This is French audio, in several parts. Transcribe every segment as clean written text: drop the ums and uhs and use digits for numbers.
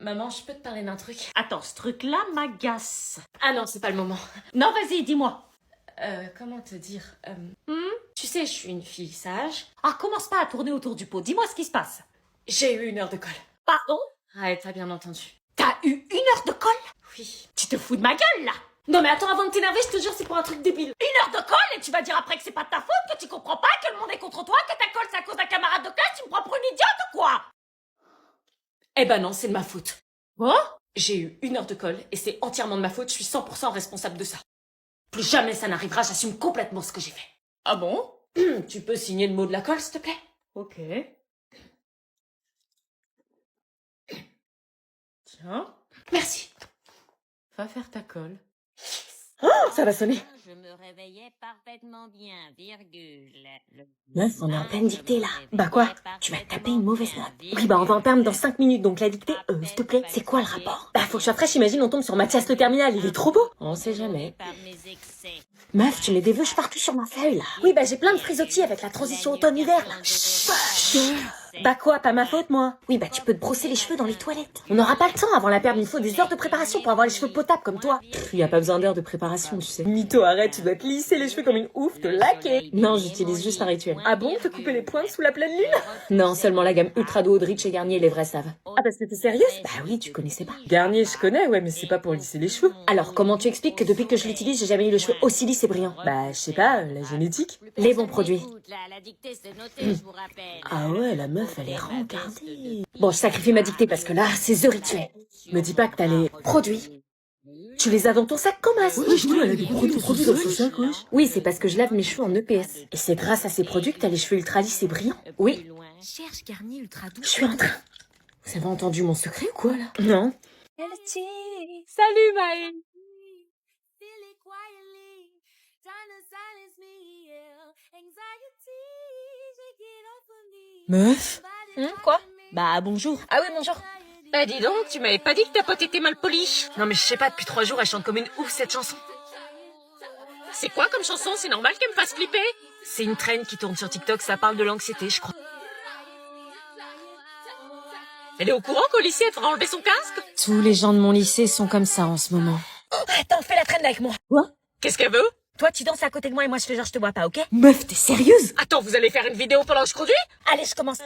Maman, je peux te parler d'un truc? Attends, ce truc-là m'agace. Ah non, c'est pas le moment. Non, vas-y, dis-moi. Comment te dire Tu sais, je suis une fille sage. Ah, commence pas à tourner autour du pot. Dis-moi ce qui se passe. J'ai eu 1 heure de colle. Pardon? Ouais, t'as bien entendu. T'as eu 1 heure de colle? Oui. Tu te fous de ma gueule, là? Non mais attends, avant de t'énerver, je te jure, c'est pour un truc débile. 1 heure de colle et tu vas dire après que c'est pas de ta faute, que tu comprends pas, que le monde est contre toi, que ta colle c'est à cause d'un camarade de classe, tu me prends pour une idiote ou quoi? Eh ben non, c'est de ma faute. Oh? J'ai eu 1 heure de colle et c'est entièrement de ma faute, je suis 100% responsable de ça. Plus jamais ça n'arrivera, j'assume complètement ce que j'ai fait. Ah bon? Tu peux signer le mot de la colle, s'il te plaît? Ok. Tiens, Merci. va faire ta colle. Oh, ça va sonner. Je me réveillais parfaitement bien, virgule. Meuf, on est en pleine dictée, là. Bah quoi? Tu vas te taper une mauvaise note. virgule. Oui, bah on va en perdre dans 5 minutes, donc la dictée, s'il te plaît, c'est quoi le rapport? Bah faut que je sois fraîche, imagine on tombe sur Mathias le terminal, il est trop beau. On sait jamais. Par mes excès. Meuf, tu mets des veuches partout sur ma feuille, là. Oui, bah j'ai plein de frisottis avec la transition automne-hiver, là. Bah quoi, pas ma faute, moi? Oui, bah tu peux te brosser les cheveux dans les toilettes. On n'aura pas le temps avant la perte, il faut des heures de préparation pour avoir les cheveux potables comme toi. Y a pas besoin d'heures de préparation, tu sais. Mytho, arrête, tu dois te lisser les cheveux comme une ouf, te laquer. Non, j'utilise juste un rituel. Ah bon, te couper les pointes sous la pleine lune? Non, seulement la gamme Ultra Duo de Rich et Garnier, les vrais savent. Ah parce que t'es sérieuse? Bah oui, tu connaissais pas. Garnier, je connais, ouais, mais c'est pas pour lisser les cheveux. Alors, comment tu expliques que depuis que je l'utilise, j'ai jamais eu le cheveu aussi lisse et brillant? Bah, je sais pas, la génétique. Les bons produits. La dictée, c'est noté, je vous rappelle. Ah ouais, la meuf, elle est rencardée. Bon, je sacrifie ma dictée parce que là, c'est The Rituel. Me dis pas que t'as les produits. Tu les as dans ton sac comme as. Ouais, je vois, elle a des produits dans son sac, wesh. Oui, c'est parce que je lave mes cheveux en EPS. Et c'est grâce à ces produits que t'as les cheveux ultra lisses et brillants. Oui, Cherche Garnier Ultra Doux. je suis en train. Vous avez entendu mon secret ou quoi, là? Non. Salut Maëlle. Meuf? Quoi? Bah bonjour. Ah oui, bonjour. Bah dis donc, tu m'avais pas dit que ta pote était mal polie. Non mais je sais pas, depuis 3 jours, elle chante comme une ouf cette chanson. C'est quoi comme chanson? C'est normal qu'elle me fasse flipper? C'est une traîne qui tourne sur TikTok, ça parle de l'anxiété, je crois. Elle est au courant qu'au lycée elle fera enlever son casque? Tous les gens de mon lycée sont comme ça en ce moment. Attends, fais la traîne avec moi. Quoi? Qu'est-ce qu'elle veut? Toi, tu danses à côté de moi et moi je fais genre je te vois pas, ok? Meuf, t'es sérieuse? Attends, vous allez faire une vidéo pendant que je conduis? Allez, je commence.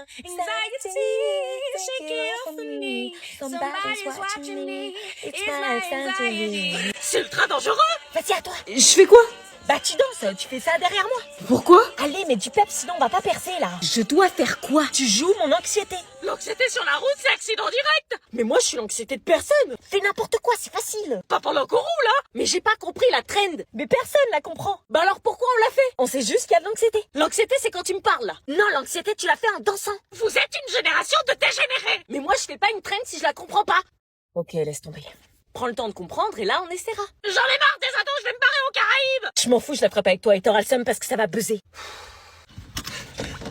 C'est ultra dangereux. Vas-y, à toi. Je fais quoi? Bah, tu danses, tu fais ça derrière moi. Pourquoi? Allez, mets du peps, sinon on va pas percer, là. Je dois faire quoi? Tu joues mon anxiété. L'anxiété sur la route, c'est accident direct. Mais moi, je suis l'anxiété de personne. Fais n'importe quoi, c'est facile. Pas pendant qu'on roule, là. Mais j'ai pas compris la trend. Mais personne la comprend. Bah alors pourquoi on l'a fait? On sait juste qu'il y a de l'anxiété. L'anxiété, c'est quand tu me parles, là. Non, l'anxiété, tu l'as fait en dansant. Vous êtes une génération de dégénérés. Mais moi, je fais pas une trend si je la comprends pas. Ok, laisse tomber. Prends le temps de comprendre et là, on essaiera. J'en ai marre des ados, je vais me barrer aux Caraïbes. Je m'en fous, je la ferai pas avec toi et t'auras le seum parce que ça va buzzer.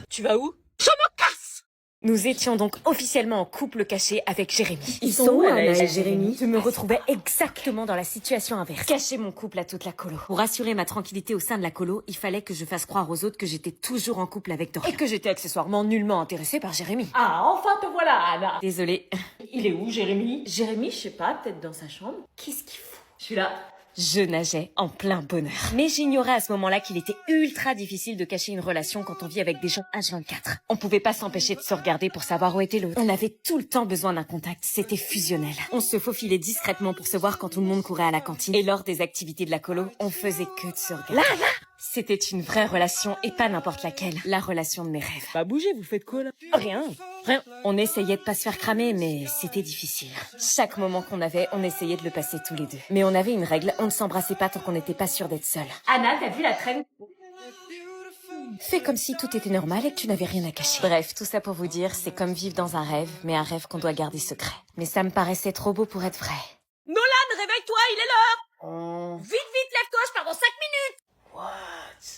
Tu vas où? Je me casse. Nous étions donc officiellement en couple caché avec Jérémy. Ils sont où, Anna et Jérémy? Je me retrouvais exactement dans la situation inverse. Cacher mon couple à toute la colo. Pour assurer ma tranquillité au sein de la colo, il fallait que je fasse croire aux autres que j'étais toujours en couple avec Dorian. Et que j'étais accessoirement nullement intéressée par Jérémy. Ah, enfin te voilà, Anna. Désolée. Il est où, Jérémy? Jérémy, je sais pas, peut-être dans sa chambre. Qu'est-ce qu'il fout? Je suis là. Je nageais en plein bonheur. Mais j'ignorais à ce moment-là qu'il était ultra difficile de cacher une relation quand on vit avec des gens H24. On pouvait pas s'empêcher de se regarder pour savoir où était l'autre. On avait tout le temps besoin d'un contact, c'était fusionnel. On se faufilait discrètement pour se voir quand tout le monde courait à la cantine. Et lors des activités de la colo, on faisait que de se regarder. Là C'était une vraie relation et pas n'importe laquelle. La relation de mes rêves. Bah bougez, vous faites quoi là? Rien. On essayait de pas se faire cramer, mais c'était difficile. Chaque moment qu'on avait, on essayait de le passer tous les deux. Mais on avait une règle, on ne s'embrassait pas tant qu'on n'était pas sûr d'être seul. Anna, t'as vu la traîne? Fais comme si tout était normal et que tu n'avais rien à cacher. Bref, tout ça pour vous dire, c'est comme vivre dans un rêve, mais un rêve qu'on doit garder secret. Mais ça me paraissait trop beau pour être vrai. Nolan, réveille-toi, il est l'heure. Oh... Vite, lève-toi, je pars dans 5 minutes. What?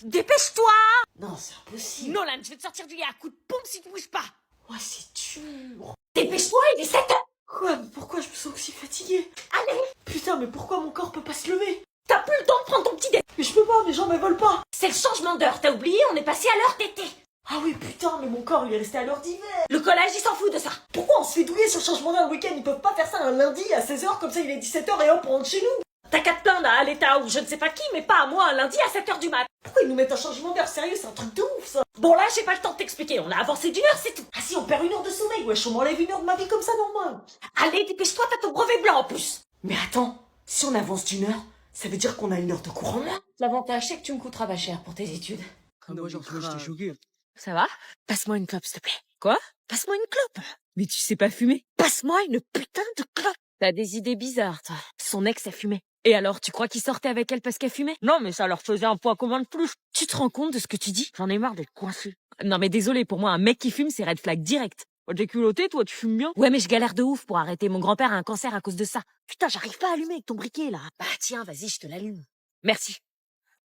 Dépêche-toi. Non, c'est impossible. Nolan, je vais te sortir du lit à coups de pompe si tu bouges pas. Ouais, c'est dur. Dépêche-toi, il est 7 heures. Quoi? Mais pourquoi je me sens aussi fatiguée? Allez. Putain, mais pourquoi mon corps peut pas se lever? T'as plus le temps de prendre ton petit dé. Mais je peux pas, mes jambes elles volent pas. C'est le changement d'heure, t'as oublié, on est passé à l'heure d'été. Ah oui, putain, mais mon corps, il est resté à l'heure d'hiver. Le collège, il s'en fout de ça. Pourquoi on se fait douiller sur le changement d'heure le week-end? Ils peuvent pas faire ça un lundi à 16h, comme ça il est 17h et hop, on rentre chez nous. T'as qu'à te plaindre à l'État ou je ne sais pas qui, mais pas à moi un lundi à 7h du mat. Pourquoi ils nous mettent un changement d'heure? Sérieux, c'est un truc de ouf, ça. Bon là, j'ai pas le temps de t'expliquer, on a avancé d'une heure, c'est tout. Ah si, on perd une heure de sommeil, wesh, on m'enlève une heure de ma vie comme ça, normal. Allez, dépêche-toi, t'as ton brevet blanc en plus. Mais attends, si on avance d'une heure, ça veut dire qu'on a une heure de cours en moins. L'avantage, c'est que tu me coûteras pas cher pour tes études. Moi, genre, j'étais choqué. Ça va? Passe-moi une clope, s'il te plaît. Quoi? Passe-moi une clope. Mais tu sais pas fumer. Passe-moi une putain de clope. T'as des idées bizarres, toi. Son ex a fumé. Et alors, tu crois qu'il sortait avec elle parce qu'elle fumait? Non, mais ça leur faisait un point commun de plus. Tu te rends compte de ce que tu dis? J'en ai marre d'être coincé. Non, mais désolé, pour moi, un mec qui fume, c'est red flag direct. Oh, t'es culotté, toi, tu fumes bien? Ouais, mais je galère de ouf pour arrêter. Mon grand-père a un cancer à cause de ça. Putain, j'arrive pas à allumer avec ton briquet, là. Bah, tiens, vas-y, je te l'allume. Merci.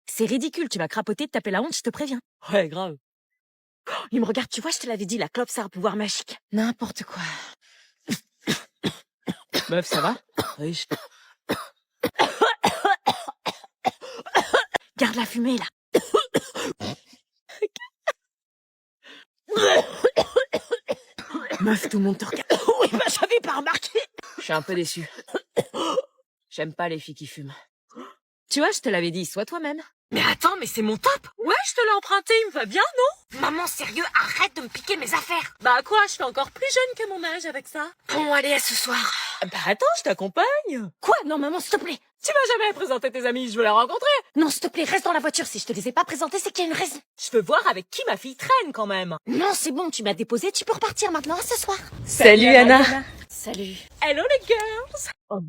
C'est ridicule, tu vas crapoter de taper la honte, je te préviens. Ouais, grave. Il me regarde, tu vois, je te l'avais dit, la clope, c'est un pouvoir magique. N'importe quoi. Meuf, ça va? Oui, Garde la fumée, là. Meuf, tout le monde te regarde. Oui, bah, j'avais pas remarqué. Je suis un peu déçue. J'aime pas les filles qui fument. Tu vois, je te l'avais dit, sois toi-même. Mais attends, mais c'est mon top. Ouais, je te l'ai emprunté, il me va bien, non? Maman, sérieux, arrête de me piquer mes affaires. Bah quoi, je suis encore plus jeune que mon âge avec ça. Bon, allez, à ce soir. Bah attends, je t'accompagne. Quoi? Non, maman, s'il te plaît. Tu m'as jamais présenté tes amis, je veux la rencontrer. Non, s'il te plaît, reste dans la voiture. Si je te les ai pas présentés, c'est qu'il y a une raison. Je veux voir avec qui ma fille traîne quand même. Non, c'est bon, tu m'as déposé, tu peux repartir maintenant, à ce soir. Salut Anna. Salut. Hello les girls. Oh.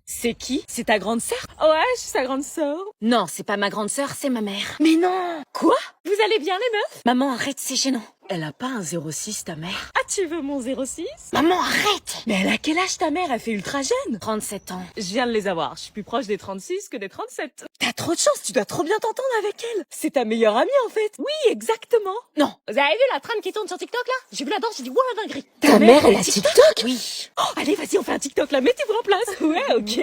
C'est qui? C'est ta grande sœur? Ouais, je suis sa grande sœur. Non, c'est pas ma grande sœur, c'est ma mère. Mais non. Quoi? Vous allez bien les meufs? Maman, arrête, c'est gênant. Elle a pas un 06 ta mère? Ah, tu veux mon 06? Maman, arrête. Mais elle a quel âge ta mère? Elle fait ultra jeune. 37 ans. Je viens de les avoir. Je suis plus proche des 36 que des 37. T'as trop de chance, tu dois trop bien t'entendre avec elle. C'est ta meilleure amie en fait. Oui, exactement. Non. Vous avez vu la trame qui tourne sur TikTok là? J'ai vu la danse, j'ai dit ouah la dinguerie. Ta mère, elle a TikTok? Oui. Oh, allez, vas-y, on fait un TikTok là, mettez-vous en place. Ouais, ok.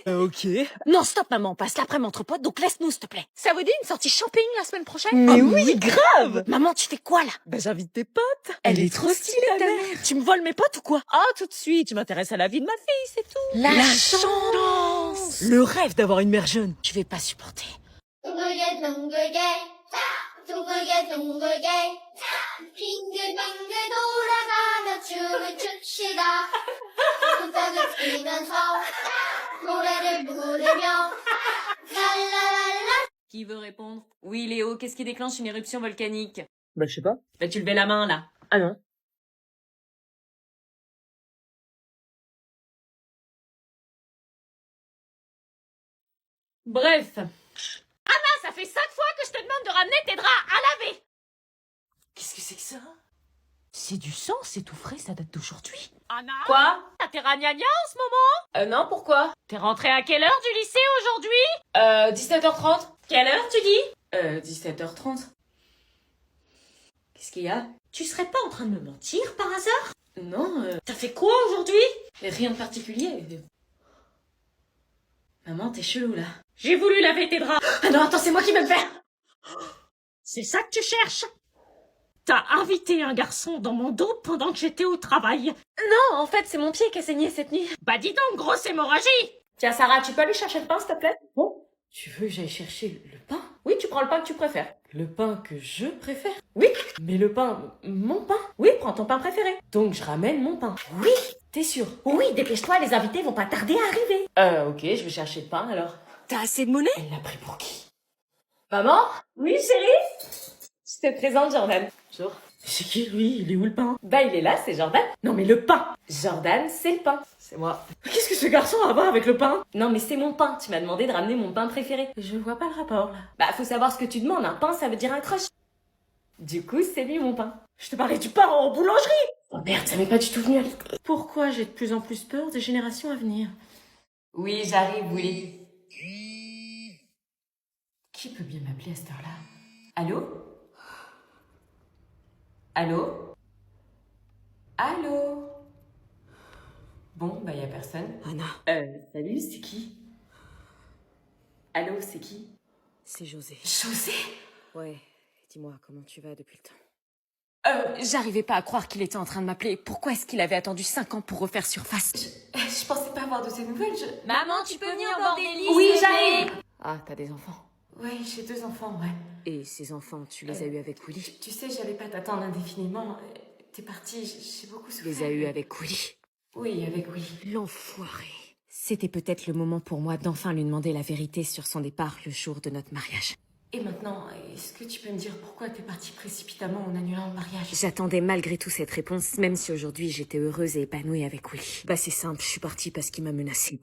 Ok. Non, stop, maman, on passe l'après-midi entre potes, donc laisse-nous, s'il te plaît. Ça vous dit une sortie shopping la semaine prochaine? Mais oui, grave. Maman, tu fais quoi, là? Bah j'invite tes potes. Elle est trop stylée ta mère. Tu me voles mes potes ou quoi? Ah, tout de suite, tu m'intéresses à la vie de ma fille, c'est tout. La chance. Le rêve d'avoir une mère jeune. Je vais pas supporter. 둥글게 둥글게 둥글게 둥글게 빙글빙글 돌아가며 춤을 춥시다 손뼉을 치면서 노래를 부르며 랄라랄라. Qui veut répondre? Oui, Léo, qu'est-ce qui déclenche une éruption volcanique? Bah je sais pas. Bah, tu levais la main, là. Ah non. Bref. Anna, ça fait 5 fois que je te demande de ramener tes draps à laver. Qu'est-ce que c'est que ça? C'est du sang, c'est tout frais, ça date d'aujourd'hui. Anna? Quoi? T'es ragnagna en ce moment? Non, pourquoi? T'es rentrée à quelle heure du lycée aujourd'hui? 17h30. Quelle heure, tu dis? 17h30. Qu'est-ce qu'il y a? Tu serais pas en train de me mentir par hasard? Non, T'as fait quoi aujourd'hui? rien de particulier. Maman, t'es chelou, là. J'ai voulu laver tes draps. Ah non, attends, c'est moi qui vais me faire. C'est ça que tu cherches? T'as invité un garçon dans mon dos pendant que j'étais au travail. Non, en fait, c'est mon pied qui a saigné cette nuit. Bah dis donc, grosse hémorragie. Tiens, Sarah, tu peux aller chercher le pain, s'il te plaît? Bon, tu veux que j'aille chercher le pain? Oui, tu prends le pain que tu préfères. Le pain que je préfère? Oui. Mais le pain, mon pain? Oui, prends ton pain préféré. Donc je ramène mon pain. Oui, T'es sûr? oui, dépêche-toi, les invités vont pas tarder à arriver. Ok, je vais chercher le pain alors. T'as assez de monnaie? Elle l'a pris pour qui? Maman? Oui, chérie? Je te présente Jordan. Bonjour. C'est qui lui? Il est où le pain? Bah, il est là, c'est Jordan. Non mais le pain! Jordan, c'est le pain. C'est moi. Qu'est-ce que ce garçon a à voir avec le pain? Non, mais c'est mon pain. Tu m'as demandé de ramener mon pain préféré. Je vois pas le rapport là. Bah, faut savoir ce que tu demandes. Un pain, ça veut dire un crush. Du coup, c'est lui mon pain. Je te parlais du pain en boulangerie! Oh merde, ça m'est pas du tout venu à l'idée. Pourquoi j'ai de plus en plus peur des générations à venir? Oui, j'arrive, oui. Qui peut bien m'appeler à cette heure-là? Allô? Allô? Allô? Bon, bah, y a personne. Anna, Salut, c'est qui? Allô, c'est qui? c'est José. José? Ouais, dis-moi, comment tu vas depuis le temps? J'arrivais pas à croire qu'il était en train de m'appeler. Pourquoi est-ce qu'il avait attendu 5 ans pour refaire surface? Je pensais pas avoir de ces nouvelles, Maman, tu peux venir au bord des lits? Oui, j'arrive. Ah, t'as des enfants. Ouais, j'ai 2 enfants, ouais. Et ces enfants, tu les as eus avec Willy? Tu sais, j'allais pas t'attendre indéfiniment. T'es partie, j'ai beaucoup Tu souffert. les as eus avec Willy? Oui, avec Willy. L'enfoiré. C'était peut-être le moment pour moi d'enfin lui demander la vérité sur son départ le jour de notre mariage. Et maintenant, est-ce que tu peux me dire pourquoi t'es partie précipitamment en annulant le mariage? J'attendais malgré tout cette réponse, même si aujourd'hui j'étais heureuse et épanouie avec Willy. Bah c'est simple, je suis partie parce qu'il m'a menacée.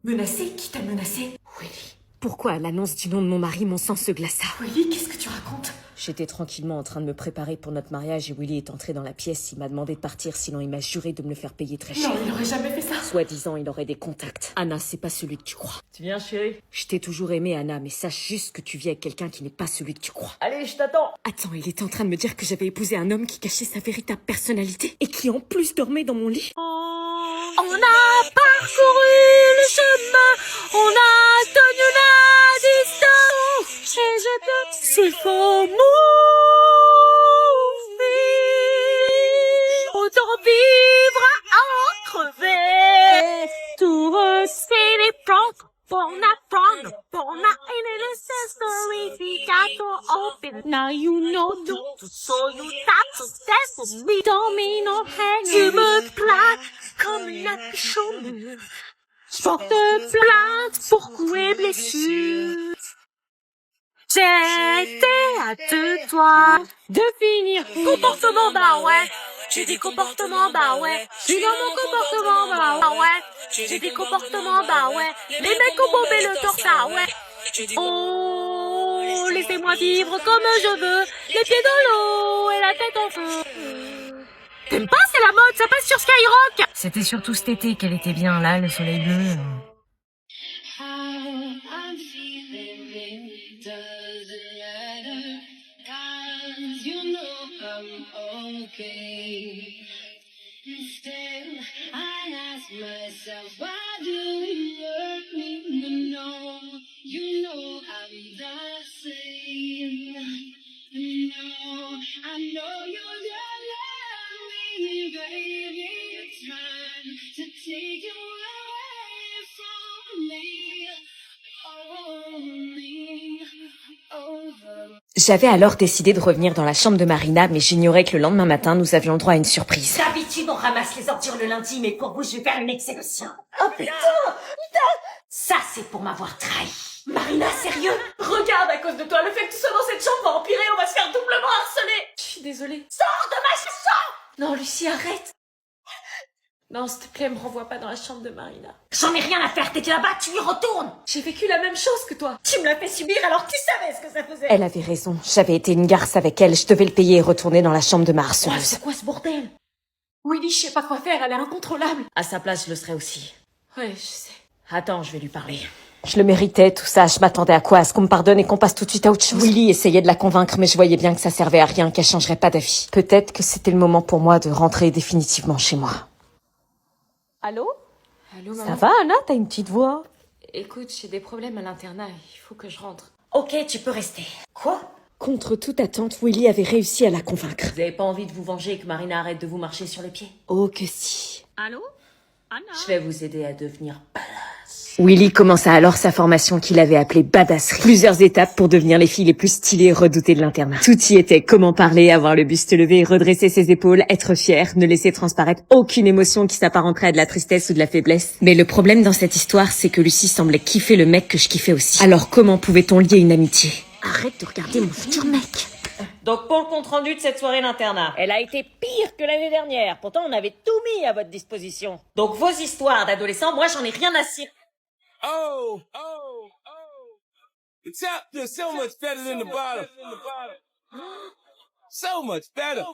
Menacée? Qui t'a menacée? Willy. Pourquoi à l'annonce du nom de mon mari, mon sang se glaça? Willy, qu'est-ce que tu racontes? J'étais tranquillement en train de me préparer pour notre mariage et Willy est entré dans la pièce. Il m'a demandé de partir, sinon il m'a juré de me le faire payer très cher. Non, il aurait jamais fait ça. Soi-disant, il aurait des contacts. Anna, c'est pas celui que tu crois. Tu viens, chérie? Je t'ai toujours aimé, Anna, mais sache juste que tu vis avec quelqu'un qui n'est pas celui que tu crois. Allez, je t'attends. Attends, il était en train de me dire que j'avais épousé un homme qui cachait sa véritable personnalité et qui en plus dormait dans mon lit. On a parcouru le chemin, on a tenu la distance, et je te... C'est faux, mon fils, autant vivre à en crever. Tout c'est les plans, pour apprendre, pour necessary, we got to open. Now you know, so you stop to test for me. Don't mean no hang. Tu me plaques comme une affiche au mur. Je porte plainte pour coups et blessures. J'étais à 2 doigts de finir. Comportement, bah ouais. J'ai des comportements, bah ouais. Je suis dans mon comportement, bah ouais. J'ai des comportements, bah ouais. Les mecs ont bombé le torse, ah ouais. Oh, laissez-moi vivre comme je veux. Les pieds dans l'eau et la tête en feu. T'aimes pas, c'est la mode, ça passe sur Skyrock. C'était surtout cet été qu'elle était bien là, le soleil bleu. I'm feeling it doesn't matter, 'cause you know I'm okay. Instead, I ask myself, why do you hurt me? No, you know I'm the same. No, I know you'll love me, baby. It's trying to take you away from me. Only over. J'avais alors décidé de revenir dans la chambre de Marina, mais j'ignorais que le lendemain matin, nous avions le droit à une surprise. D'habitude, on ramasse les ordures le lundi, mais pour vous, je vais faire une exception. Oh putain! Ça, c'est pour m'avoir trahi. Marina, sérieux? Regarde, à cause de toi, le fait que tu sois dans cette chambre va empirer, on va se faire doublement harceler! Je suis désolée. Sors de ma chambre! Non, Lucie, arrête. Non, s'il te plaît, me renvoie pas dans la chambre de Marina. J'en ai rien à faire, t'es là-bas, tu y retournes! J'ai vécu la même chose que toi. Tu me l'as fait subir alors que tu savais ce que ça faisait! Elle avait raison, j'avais été une garce avec elle, je devais le payer et retourner dans la chambre de ma harceleuse. C'est quoi ce bordel? Willy, je sais pas quoi faire, elle est incontrôlable. À sa place, je le serais aussi. Ouais, je sais. Attends, je vais lui parler. Je le méritais, tout ça, je m'attendais à quoi? À ce qu'on me pardonne et qu'on passe tout de suite à autre chose? Willy essayait de la convaincre, mais je voyais bien que ça servait à rien, qu'elle changerait pas d'avis. Peut-être que c'était le moment pour moi de rentrer définitivement chez moi. Allô? Allô, Ça maman? va, Anna? T'as une petite voix? Écoute, j'ai des problèmes à l'internat, il faut que je rentre. Ok, tu peux rester. Quoi? Contre toute attente, Willy avait réussi à la convaincre. Vous avez pas envie de vous venger et que Marina arrête de vous marcher sur les pieds? Oh que si. Allô? Anna? Je vais vous aider à devenir badass. Willy commença alors sa formation qu'il avait appelée badasserie. Plusieurs étapes pour devenir les filles les plus stylées et redoutées de l'internat. Tout y était: comment parler, avoir le buste levé, redresser ses épaules, être fière, ne laisser transparaître aucune émotion qui s'apparenterait à de la tristesse ou de la faiblesse. Mais le problème dans cette histoire, c'est que Lucie semblait kiffer le mec que je kiffais aussi. Alors comment pouvait-on lier une amitié? Arrête de regarder mon futur mec. Donc pour le compte-rendu de cette soirée d'internat, elle a été pire que l'année dernière. Pourtant, on avait tout mis à votre disposition. Donc vos histoires d'adolescents, moi j'en ai rien à cirer. Oh. The top is so much better than the bottom. So much better.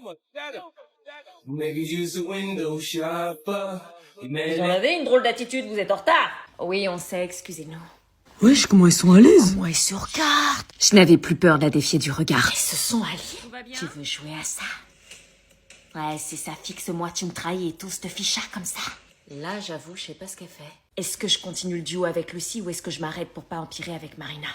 Maybe use a window shopper. Vous en avez une drôle d'attitude, vous êtes en retard. Oui, on sait, excusez-nous. Wesh, comment elles sont à l'aise? Moi, elles se regardent. Je n'avais plus peur de la défier du regard. Elles se sont alliées. Tu veux jouer à ça? Ouais, c'est ça, fixe-moi, tu me trahis et tout ce ficha comme ça. Là, j'avoue, je sais pas ce qu'elle fait. Est-ce que je continue le duo avec Lucie ou est-ce que je m'arrête pour pas empirer avec Marina?